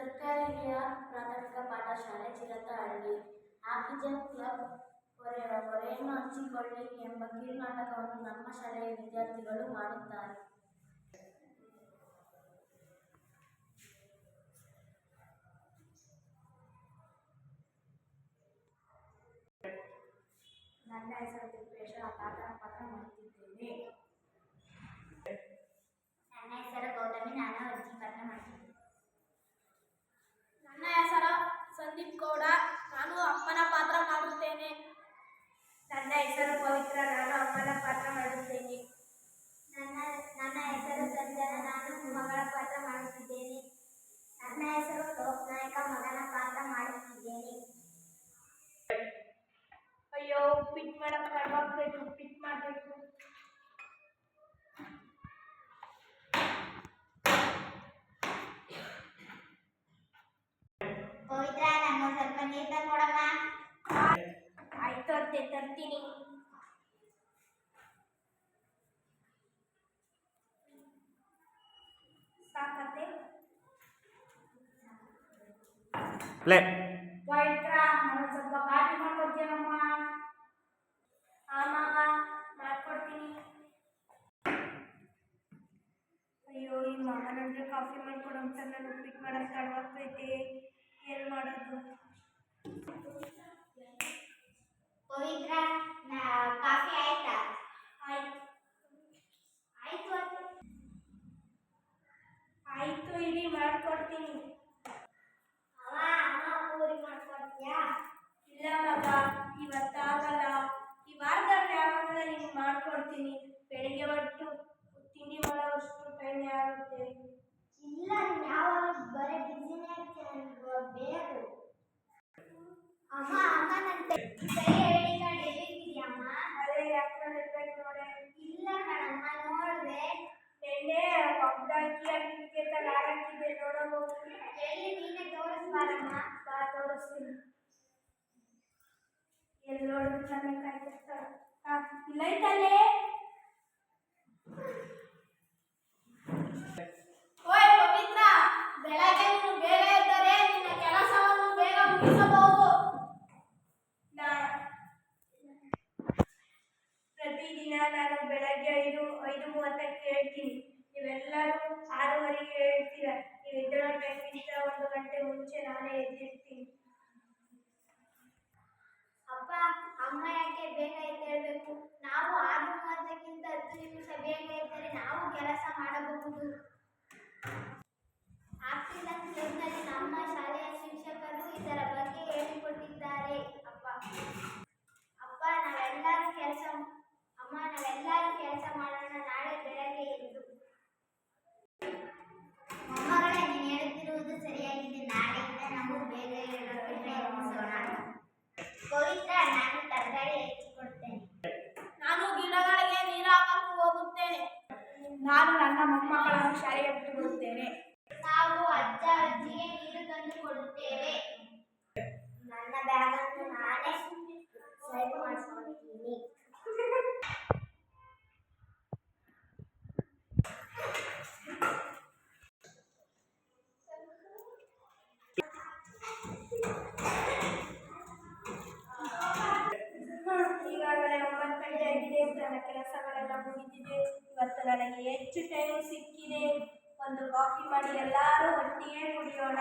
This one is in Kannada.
ಸರ್ಕಾರಿ ಹಿರಿಯ ಪ್ರಾಥಮಿಕ ಪಾಠಶಾಲೆ ಚಿರತಹಳ್ಳಿ. ಆಕ್ಸಿಜನ್ ಕ್ಲಬ್ ಹೊರೆಯನ್ನು ಹಂಚಿಕೊಳ್ಳಿ ಎಂಬ ಕಿರುನಾಟಕವನ್ನು ನಮ್ಮ ಶಾಲೆಯ ವಿದ್ಯಾರ್ಥಿಗಳು ಮಾಡುತ್ತಾರೆ. ನನ್ನ ಹೆಸರು ತಿಪ್ಪೇಶ, ಪಾಠ ಮಾಡುತ್ತಿದ್ದೇನೆ. ನನ್ನ ಹೆಸರು ಗೌತಮಿ, ನಾನು ಅರ್ಜಿ ಪತ್ರ ಮಾಡ್ತೀನಿ. ನನ್ನ ಹೆಸರು ಸಂದೀಪ್ ಗೌಡ, ನಾನು ಅಮ್ಮನ ಪಾತ್ರ ಮಾಡುತ್ತೇನೆ. ನನ್ನ ಹೆಸರು ಪವಿತ್ರ, ನಾನು ಅಮ್ಮನ ಪಾತ್ರ ಮಾಡುತ್ತೇನೆ. ನನ್ನ ಹೆಸರು ಸಂಜನಾ, ನಾನು ಮಗಳ ಪಾತ್ರ ಮಾಡುತ್ತಿದ್ದೇನೆ. ನನ್ನ ಹೆಸರು ಲೋಕನಾಯಕ, ಮಗನ ಪಾತ್ರ ಮಾಡುತ್ತಿದ್ದೇನೆ. ಅಯ್ಯೋ, ಉಪ್ಪಿಟ್ಟು ಮಾಡಕ್ಕೆ ಕಡ್ವಾಗ್ಬೇಕು, ಉಪ್ಪಿಟ್ಟು ಮಾಡಬೇಕು. ಪವಿತ್ರ, ನಂಗೆ ಸ್ವಲ್ಪ ನೀರು ಕೊಡಮ್ಮ. ಆಯ್ತು ಅತ್ತೆ, ತರ್ತೀನಿ. ಸಾಕತ್ತೆ. ಪವಿತ್ರ, ನಾನು ಸ್ವಲ್ಪ ಕಾಫಿ ಮಾಡ್ಕೊಡ್ತೀನಮ್ಮ. ಆಮಾಗ ಮಾಡ್ಕೊಡ್ತೀನಿ. ಅಯ್ಯೋ, ಈ ಮಗ ನನಗೆ ಕಾಫಿ ಮಾಡ್ಕೊಡು ಅಂತ ನಾನು ಉಪ್ಪಿಟ್ಟು ಮಾಡೋಕ್ಕೆ ತಡವಾಗ್ತೈತೆ. ಏನು ಮಾಡೋದು? ಪವಿತ್ರ, ಕಾಫಿ ಆಯ್ತಾ? ಆಯ್ತು ಆಯ್ತು. ಇರಿ, ಮಾಡ್ಕೊಡ್ತೀನಿ. ಅಮ್ಮ ಪೂರಿ ಮಾಡ್ಕೊಡ್ತೀಯಾ? ಇಲ್ಲ ಮಗ, ಇವತ್ತಾಗಲ್ಲ. ಈ ವಾರದಲ್ಲಿ ಯಾವಾಗಲೂ ನಿಮ್ಗೆ ಮಾಡ್ಕೊಡ್ತೀನಿ. ಬೆಳಿಗ್ಗೆ ಹೊಟ್ಟು ತಿಂಡಿ ಮಾಡೋವಷ್ಟು ಟೈಮ್ ಆಗುತ್ತೆ. ಇಲ್ಲ, ನೀನು ಯಾವಾಗ ಬರೀ ಬಿಸಿನೇ ಇರ್ತೀನಿ, ಬೇಕು. ಅಮ್ಮ ನನ್ನ ಕೈ ಐಡಿ ಕಾರ್ಡ್ ಎಲ್ಲಿದೆಯಮ್ಮ? ಅದೇ ಯಾಕಂದ್ರೆ ಇರ್ಬೇಕು ನೋಡಿ. ಇಲ್ಲ ಕಣಮ್ಮ, ನೋಡಿದೆ. ಎಣ್ಣೆ ಒಗ್ದಾಕಿ ಅಕ್ಕಿಗೆ ಹಾಕಿದ್ದೆ, ನೋಡಬಹುದು. ಎಲ್ಲಿ ನೀನೇ ತೋರಿಸ್ಬಾರಮ್ಮ. ಬಾ, ತೋರಿಸ್ತೀನಿ. ಎಲ್ಲಿ ನೋಡಿದ್ರು ಚೆನ್ನಾಗಿ ಕಾಯ್ತಿರ್ತಾರೆ. ಇಲ್ಲ ಐತಲ್ಲೇ. ಓಯ್ ಪವಿತ್ರ, ಬೆಳಗ್ಗೆ ನೀನು ಬೇಗ ಎದ್ದರೆ ನಿನ್ನ ಕೆಲಸವನ್ನು ಬೇಗ ಮುಗಿಸಬಹುದು. ಪ್ರತಿದಿನ ನಾನು ಬೆಳಗ್ಗೆ 5:30ಕ್ಕೆ ಹೇಳ್ತೀನಿ. ನೀವೆಲ್ಲರೂ 6:30ಗೆ ಹೇಳ್ತೀರ. ನೀವು ಎದ್ದೇಳೋಕ್ಕಿಂತ 1 ಗಂಟೆ ಮುಂಚೆ ನಾನೇ ಎದ್ದಿರ್ತೀನಿ. ಅಪ್ಪ, ಅಮ್ಮ ಯಾಕೆ ಬೇಗ ಎದ್ದೇಳಬೇಕು? ನಾವು 6:30ಕ್ಕಿಂತ 10 ನಿಮಿಷ ಬೇಗ ಎದ್ದರೆ ನಾವು ಕೆಲಸ ಮಾಡಬಹುದು. ಆಕ್ಸಿಜನ್ ಕ್ಲಬ್ನಲ್ಲಿ ನಮ್ಮ ಶಾಲೆಯ ಶಿಕ್ಷಕರು ಇದರ ಬಗ್ಗೆ ಹೇಳಿಕೊಟ್ಟಿದ್ದಾರೆ. ನಾವೆಲ್ಲರೂ ಕೆಲಸ ಮಾಡೋಣ ನಾಳೆ ಬೆಳಗ್ಗೆ ಎದ್ದು. ಮೊಮ್ಮಗಳೇ, ನೀನು ಹೇಳುತ್ತಿರುವುದು ಸರಿಯಾಗಿದೆ. ನಾಳೆಯಿಂದ ನಾವು ಬೇಗ ಏಳೋಕೆ ಪ್ರಯತ್ನಿಸೋಣ. ಪವಿತ್ರ, ನಾನು ತರಕಾರಿ ಹೆಚ್ಚಿಕೊಡ್ತೇನೆ. ನಾನು ಗಿಡಗಳಿಗೆ ನೀರು ಹಾಕಕ್ಕೆ ಹೋಗುತ್ತೇನೆ. ನಾನು ನನ್ನ ಮೊಮ್ಮಕ್ಕಳನ್ನು ಶಾಲೆಗೆ ಬಿಟ್ಟು ಬರುತ್ತೇನೆ. ನಾವು ಅಜ್ಜ ಅಜ್ಜಿಗೆ ನೀರು ತಂದು ಕೊಡುತ್ತೇವೆ. ನನ್ನ ಬ್ಯಾಗನ್ನು ನಾನೇ ಸೈಡ್ ಮಾಡಿಸ್ಕೊಳ್ತೀನಿ. ಈಗಾಗಲೇ 9 ಗಂಟೆ ಆಗಿದೆ. ನನ್ನ ಕೆಲಸಗಳೆಲ್ಲ ಮುಗಿದಿದೆ. ಇವತ್ತು ನನಗೆ ಹೆಚ್ಚು ಟೈಮ್ ಸಿಕ್ಕಿದೆ. ಒಂದು ಕಾಫಿ ಮಾಡಿ ಎಲ್ಲರೂ ಒಟ್ಟಿಗೆ ಕುಡಿಯೋಣ.